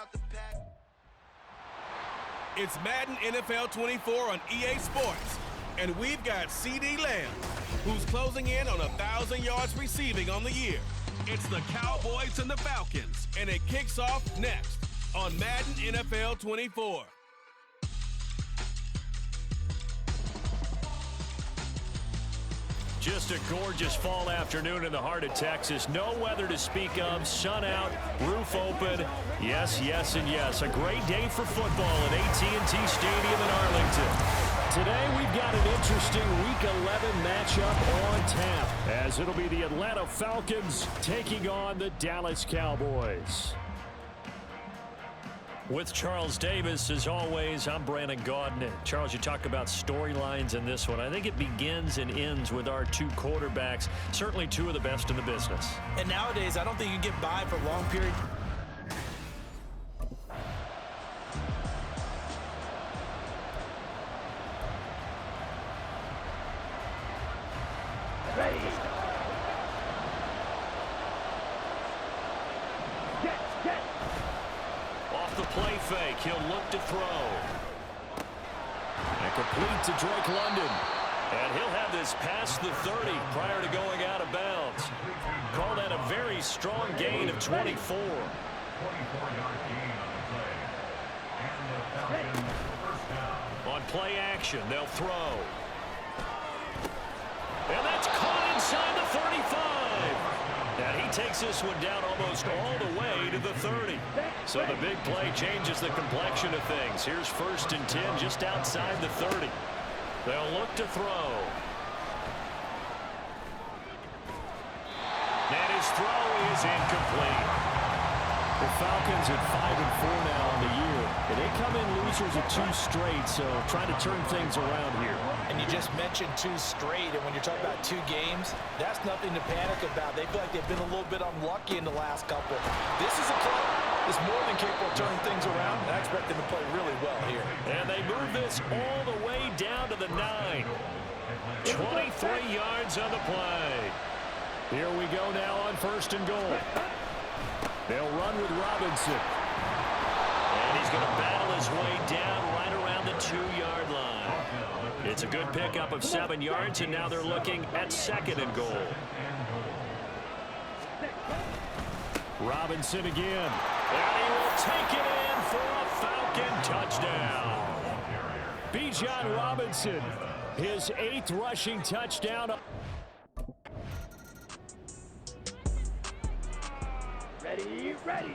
out the pack. It's Madden NFL 24 on EA Sports, and we've got CD Lamb, who's closing in on 1,000 yards receiving on the year. It's the Cowboys and the Falcons, and it kicks off next on Madden NFL 24. Just a gorgeous fall afternoon in the heart of Texas. No weather to speak of. Sun out, roof open. Yes, yes, and yes. A great day for football at AT&T Stadium in Arlington. Today we've got an interesting Week 11 matchup on tap, as it'll be the Atlanta Falcons taking on the Dallas Cowboys. With Charles Davis, as always, I'm Brandon Gaudin. Charles, you talk about storylines in this one. I think it begins and ends with our two quarterbacks, certainly two of the best in the business. And nowadays, I don't think you can get by for a long period. Play fake. He'll look to throw. And complete to Drake London. And he'll have this past the 30 prior to going out of bounds. Call that a very strong gain of 24. On play action, they'll throw. And that's caught inside the 35. And he takes this one down almost all the way to the 30. So the big play changes the complexion of things. Here's 1st and 10 just outside the 30. They'll look to throw. And his throw is incomplete. The Falcons at 5-4 now on the year. And they come in losers of 2 straight, so trying to turn things around here. And you just mentioned 2 straight, and when you're talking about 2 games, that's nothing to panic about. They feel like they've been a little bit unlucky in the last couple. This is a club that's more than capable of turning things around, and I expect them to play really well here. And they move this all the way down to the 9. 23 yards on the play. Here we go now on 1st and goal. They'll run with Robinson. And he's going to battle his way down right around the 2-yard line. It's a good pickup of 7 yards, and now they're looking at 2nd and goal. Robinson again. And he will take it in for a Falcon touchdown. Bijan Robinson, his 8th rushing touchdown. Ready.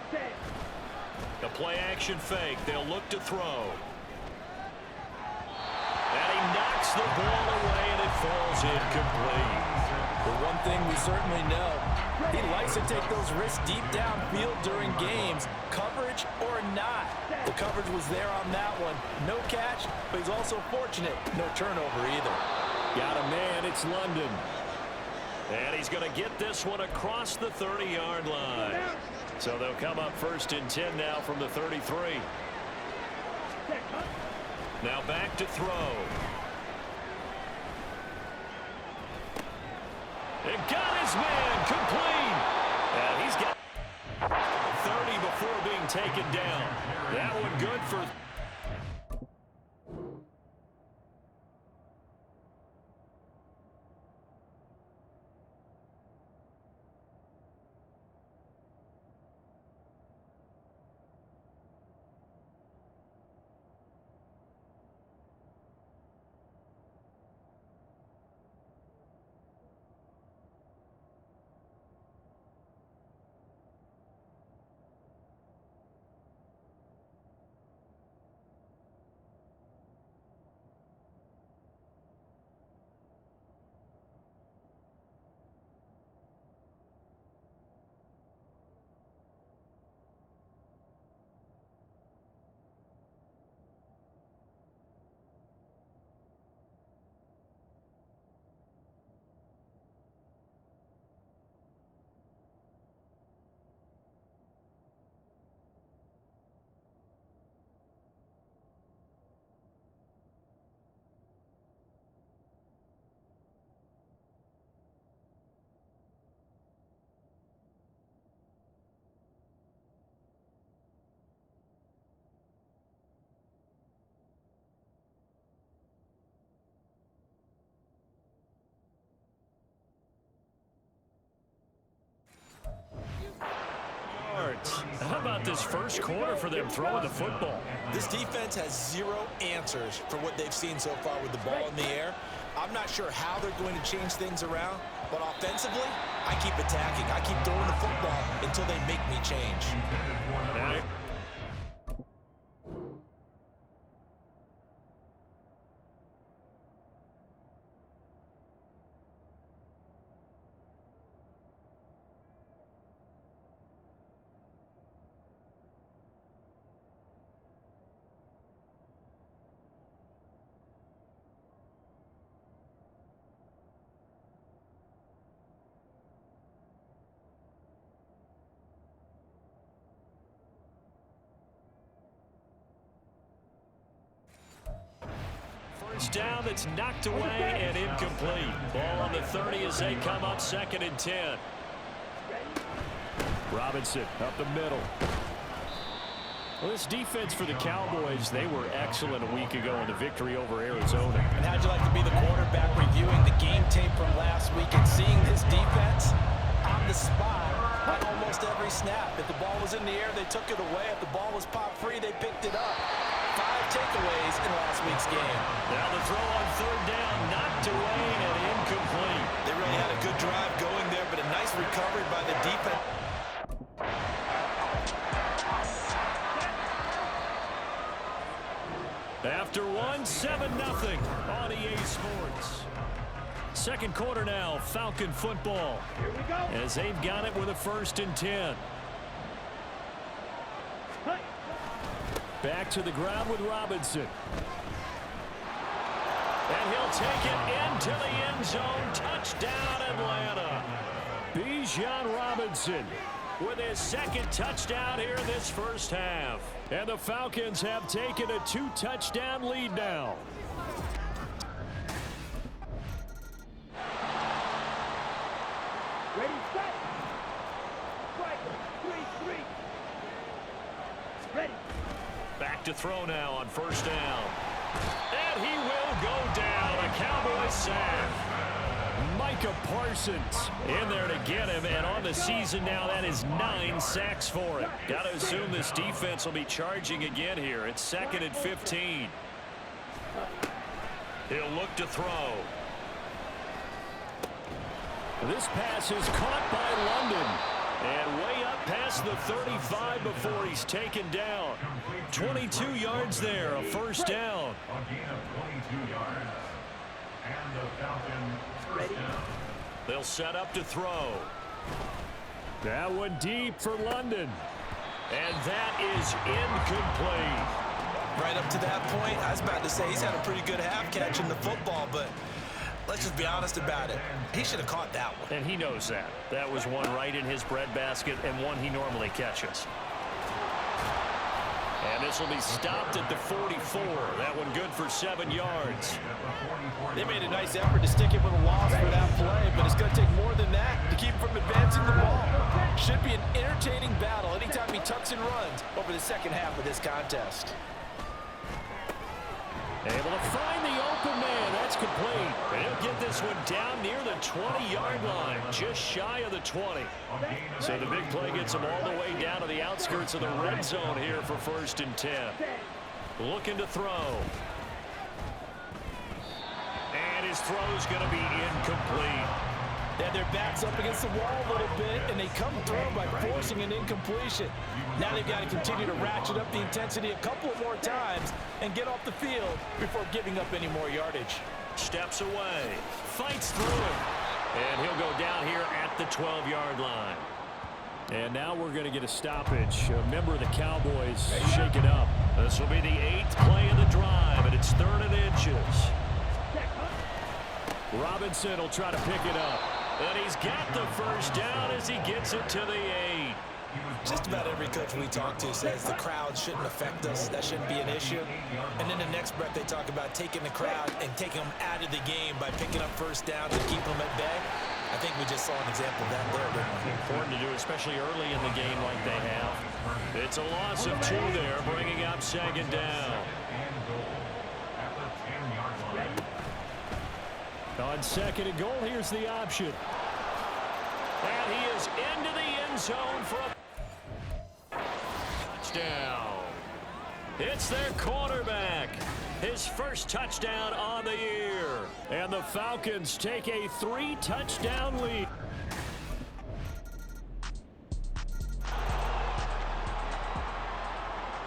Set. A play-action fake. They'll look to throw. And he knocks the ball away, and it falls incomplete. The one thing we certainly know, he likes to take those risks deep downfield during games, coverage or not. The coverage was there on that one. No catch, but he's also fortunate. No turnover either. Got a man. It's London. And he's going to get this one across the 30-yard line. So they'll come up 1st and 10 now from the 33. Now back to throw. And got his man complete. And he's got 30 before being taken down. That one good for... defense. How about this first quarter for them throwing the football? This defense has zero answers for what they've seen so far with the ball in the air. I'm not sure how they're going to change things around, but offensively, I keep attacking. I keep throwing the football until they make me change. All right. First down that's knocked away and incomplete. Ball on the 30 as they come up 2nd and 10. Robinson up the middle. Well, this defense for the Cowboys, they were excellent a week ago in the victory over Arizona. And how'd you like to be the quarterback reviewing the game tape from last week and seeing this defense on the spot at almost every snap? If the ball was in the air, they took it away. If the ball was popped free, they picked it up. 5 takeaways in last week's game. Now the throw on 3rd down, knocked away and incomplete. They really had a good drive going there, but a nice recovery by the defense. After 7-0 on EA Sports. 2nd quarter now, Falcon football. Here we go. As they've got it with a 1st and 10. Back to the ground with Robinson. And he'll take it into the end zone. Touchdown, Atlanta. Bijan Robinson with his 2nd touchdown here this first half. And the Falcons have taken a 2-touchdown lead now. Ready, set. Strike. 3-3. Ready. Back to throw now on 1st down. And he will go down. A Cowboy sack. Micah Parsons in there to get him, and on the season now, that is 9 sacks for him. Got to assume this defense will be charging again here. It's 2nd and 15. He'll look to throw. This pass is caught by London. And way up past the 35 before he's taken down. 22 yards there, a 1st down. They'll set up to throw. That one deep for London. And that is incomplete. Right up to that point, I was about to say he's had a pretty good half catching the football, but let's just be honest about it. He should have caught that one. And he knows that. That was one right in his breadbasket and one he normally catches. And this will be stopped at the 44. That one good for 7 yards. They made a nice effort to stick it with a loss for that play, but it's going to take more than that to keep him from advancing the ball. Should be an entertaining battle anytime he tucks and runs over the 2nd half of this contest. Able to find the open man. That's complete. And he'll get this one down near the 20-yard line, just shy of the 20. So the big play gets him all the way down to the outskirts of the red zone here for 1st and 10. Looking to throw. And his throw's going to be incomplete. They had their backs up against the wall a little bit, and they come through by forcing an incompletion. Now they've got to continue to ratchet up the intensity a couple more times and get off the field before giving up any more yardage. Steps away, fights through it, and he'll go down here at the 12-yard line. And now we're going to get a stoppage. A member of the Cowboys shaken up. This will be the 8th play of the drive, and it's 3rd and inches. Robinson will try to pick it up. And he's got the 1st down as he gets it to the 8. Just about every coach we talk to says the crowd shouldn't affect us. That shouldn't be an issue. And then the next breath they talk about taking the crowd and taking them out of the game by picking up 1st down to keep them at bay. I think we just saw an example of that there, didn't we? Important to do, especially early in the game like they have. It's a loss of 2 there, bringing up 2nd down. On 2nd and goal, here's the option. And he is into the end zone for a... touchdown. It's their quarterback. His first touchdown on the year. And the Falcons take a 3-touchdown lead.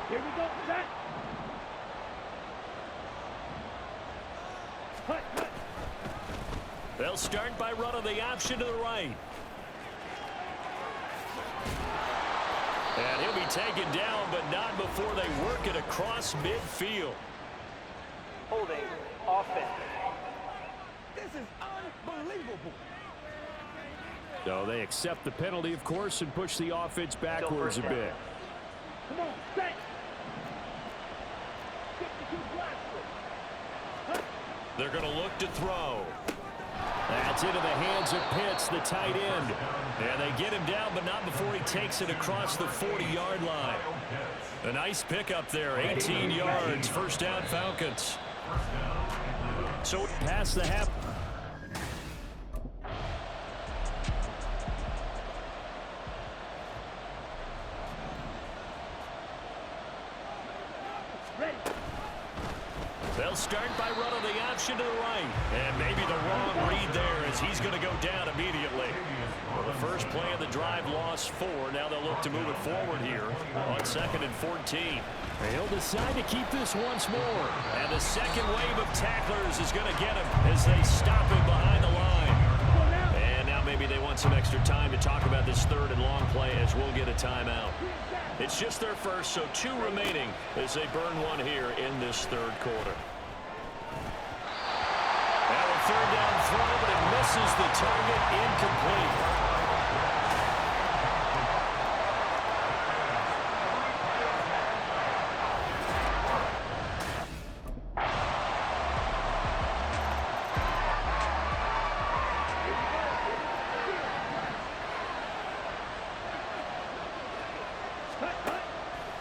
Here we go, set. Cut, cut. They'll start by running the option to the right. And he'll be taken down, but not before they work it across midfield. Holding offense. This is unbelievable. So they accept the penalty, of course, and push the offense backwards a bit. Come on, set. 52 blast. They're going to look to throw. That's into the hands of Pitts, the tight end. And they get him down, but not before he takes it across the 40-yard line. A nice pickup there, 18 yards, first down Falcons. So past the half. Ready. They'll start by running the option to the right. And maybe the wrong read there as he's going to go down immediately. Well, the first play of the drive lost 4. Now they'll look to move it forward here on 2nd and 14. He'll decide to keep this once more. And the second wave of tacklers is going to get him as they stop him behind the line. And now maybe they want some extra time to talk about this third and long play as we'll get a timeout. It's just their first, so 2 remaining as they burn one here in this third quarter. Now a third down throw, but it misses the target, incomplete.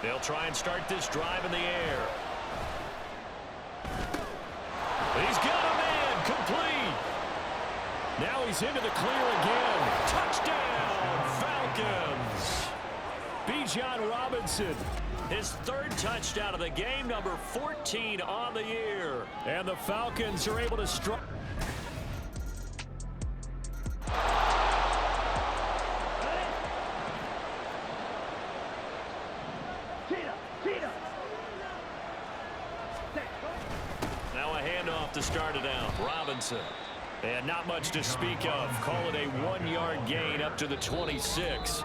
They'll try and start this drive in the air. He's got a man, complete. Now he's into the clear again. Touchdown, Falcons. Bijan Robinson, his 3rd touchdown of the game, number 14 on the year. And the Falcons are able to strike. Now a handoff to start it out. Robinson. And not much to speak of. Call it a 1-yard gain up to the 26.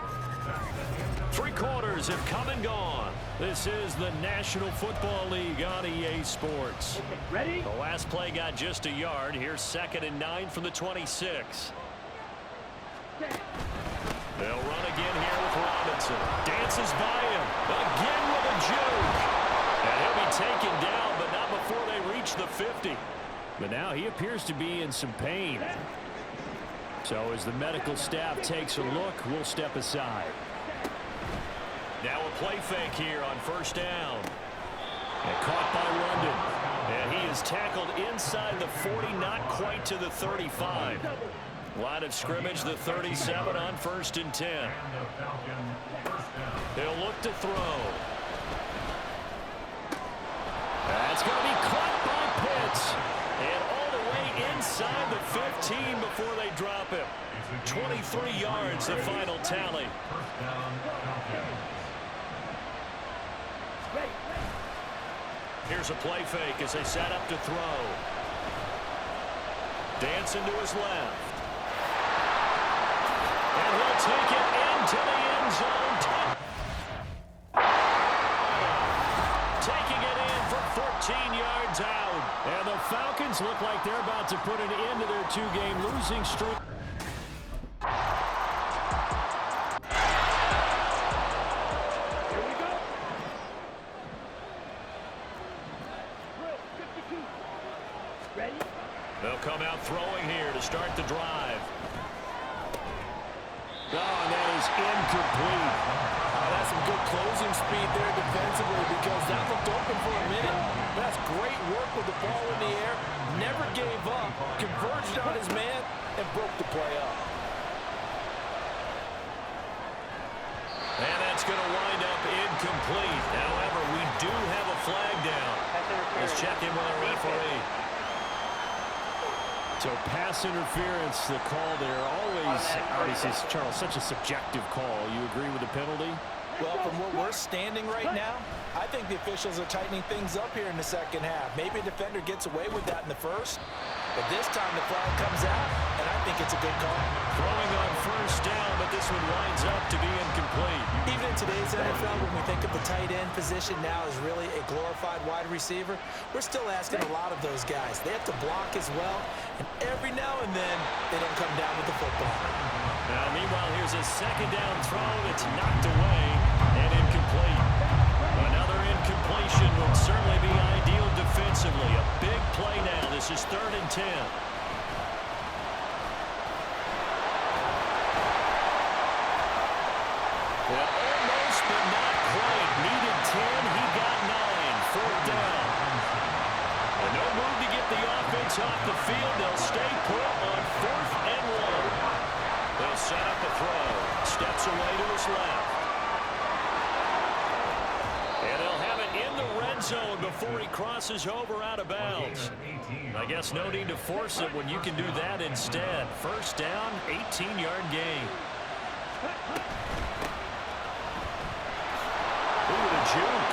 3 quarters have come and gone. This is the National Football League on EA Sports. Okay, ready? The last play got just a yard. Here's 2nd and 9 from the 26. They'll run again here with Robinson. Dances by him. Again with a juke. And he'll be taken down, but not before they reach the 50. But now he appears to be in some pain. So as the medical staff takes a look, we'll step aside. Now a play fake here on first down. And caught by London. And he is tackled inside the 40, not quite to the 35. Line of scrimmage, the 37 on 1st and 10. He'll look to throw. That's going to be caught by Pitts. And all the way inside the 15 before they drop him. 23 yards, the final tally. Here's a play fake as they set up to throw. Dancing to his left. And he'll take it into the end zone. Taking it in for 14 yards out. And the Falcons look like they're about to put an end to their 2-game losing streak. Here we go. Drill, 52. Ready? They'll come out throwing here to start the drive. Oh, and that is incomplete. That's some good closing speed there defensively because that looked open for a minute. That's great work with the ball in the air. Never gave up. Converged on his man and broke the play up. And that's going to wind up incomplete. incomplete. However, we do have a flag down. Let's check in with our referee. So pass interference, the call there. Always, obviously, Charles, such a subjective call. You agree with the penalty? Well, from where we're standing right now, I think the officials are tightening things up here in the second half. Maybe a defender gets away with that in the first, but this time the flag comes out, and I think it's a good call. Throwing on first down, but this one winds up to be incomplete. Even in today's NFL, when we think of the tight end position now as really a glorified wide receiver, we're still asking a lot of those guys. They have to block as well, and every now and then they don't come down with the football. Now, meanwhile, here's a second down throw that's knocked away and incomplete. Another incompletion would certainly be ideal defensively. A big play now. This is 3rd and 10. Well, almost, but not quite. Needed 10. He got 9. 4th down. And no move to get the offense off the field. They'll stay put on 4th and 1. They'll set up a throw. Steps away to his left. And they'll have it in the red zone before he crosses over out of bounds. I guess no need to force it when you can do that instead. 1st down, 18-yard gain. Ooh, the juke.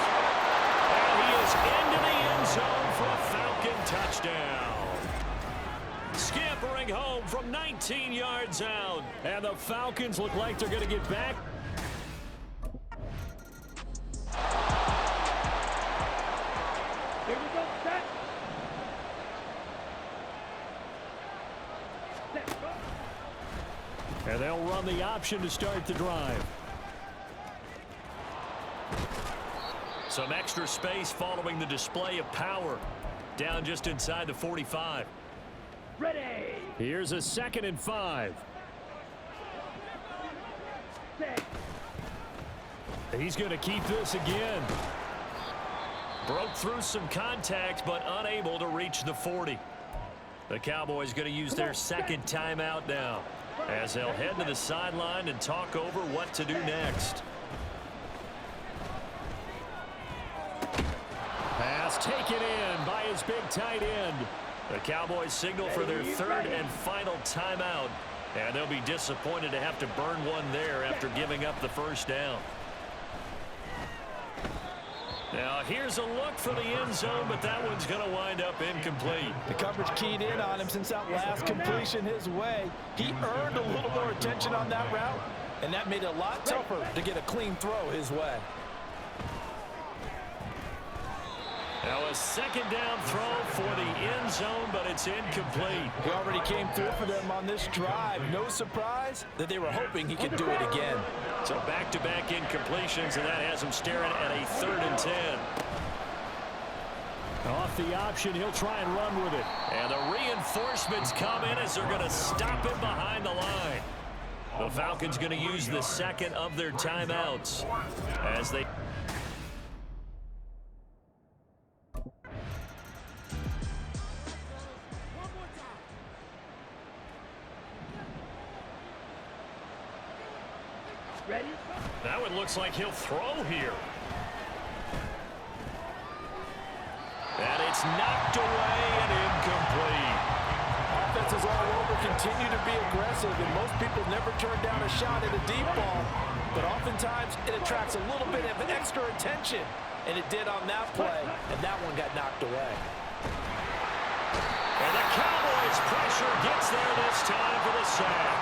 And he is into the end zone for a Falcon touchdown. Scampering home from 19 yards out. And the Falcons look like they're going to get back. Here we go, set. Set, go. And they'll run the option to start the drive. Some extra space following the display of power. Down just inside the 45. Ready. Here's a 2nd and 5. Set. He's going to keep this again. Broke through some contacts, but unable to reach the 40. The Cowboys going to use their 2nd timeout now, as they'll head to the sideline and talk over what to do next. Pass taken in by his big tight end. The Cowboys signal for their 3rd and final timeout, and they'll be disappointed to have to burn one there after giving up the 1st down. Now, here's a look for the end zone, but that one's going to wind up incomplete. The coverage keyed in on him since that last completion his way. He earned a little more attention on that route, and that made it a lot tougher to get a clean throw his way. Now a 2nd down throw for the end zone, but it's incomplete. He already came through for them on this drive. No surprise that they were hoping he could do it again. So back-to-back incompletions, and that has him staring at a 3rd and 10. Off the option, he'll try and run with it. And the reinforcements come in as they're going to stop him behind the line. The Falcons going to use the 2nd of their timeouts as they... Ready. That one looks like he'll throw here. And it's knocked away and incomplete. Offenses all over continue to be aggressive, and most people never turn down a shot at a deep ball. But oftentimes, it attracts a little bit of extra attention. And it did on that play, and that one got knocked away. And the Cowboys' pressure gets there this time for the sack.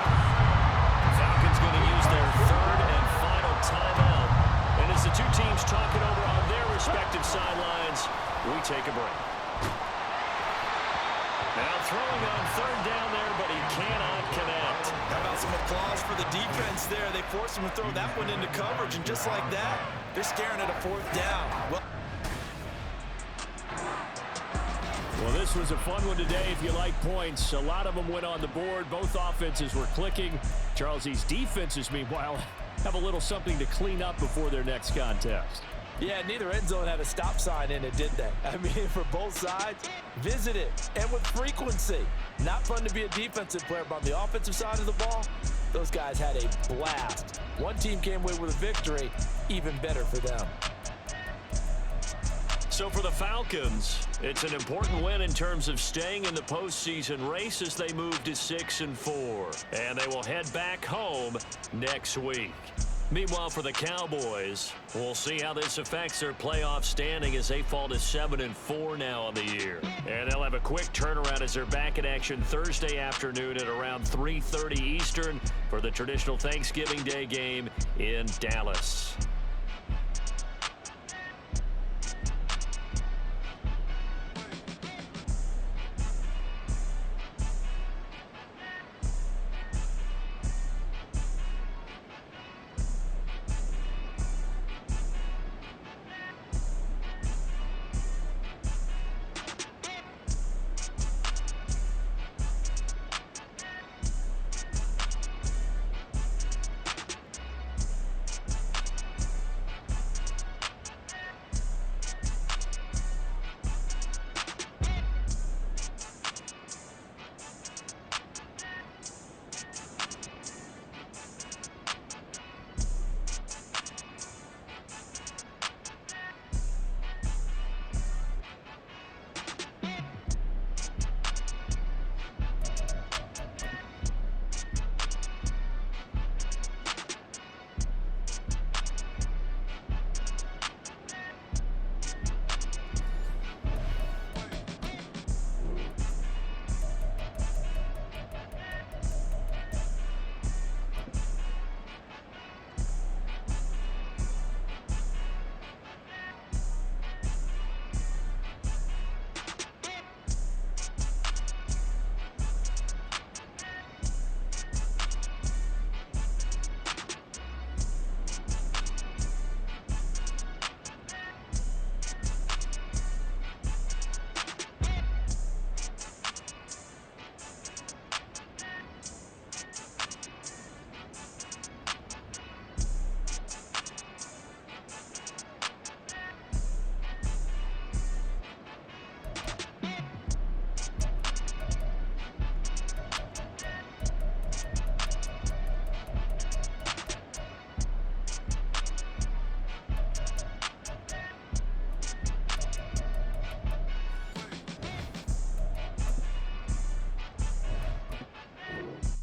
Falcons going to use their 3rd and final timeout. And as the two teams talk it over on their respective sidelines, we take a break. Now throwing on 3rd down there, but he cannot connect. How about some applause for the defense there? They forced him to throw that one into coverage, and just like that, they're staring at a 4th down. Well, this was a fun one today if you like points. A lot of them went on the board. Both offenses were clicking. Charles, these defenses, meanwhile, have a little something to clean up before their next contest. Yeah, neither end zone had a stop sign in it, did they? I mean, for both sides, visit it, and with frequency. Not fun to be a defensive player, but on the offensive side of the ball, those guys had a blast One team came away with a victory, even better for them. So for the Falcons, it's an important win in terms of staying in the postseason race as they move to 6-4. And they will head back home next week. Meanwhile, for the Cowboys, we'll see how this affects their playoff standing as they fall to 7-4 now on the year. And they'll have a quick turnaround as they're back in action Thursday afternoon at around 3:30 Eastern for the traditional Thanksgiving Day game in Dallas.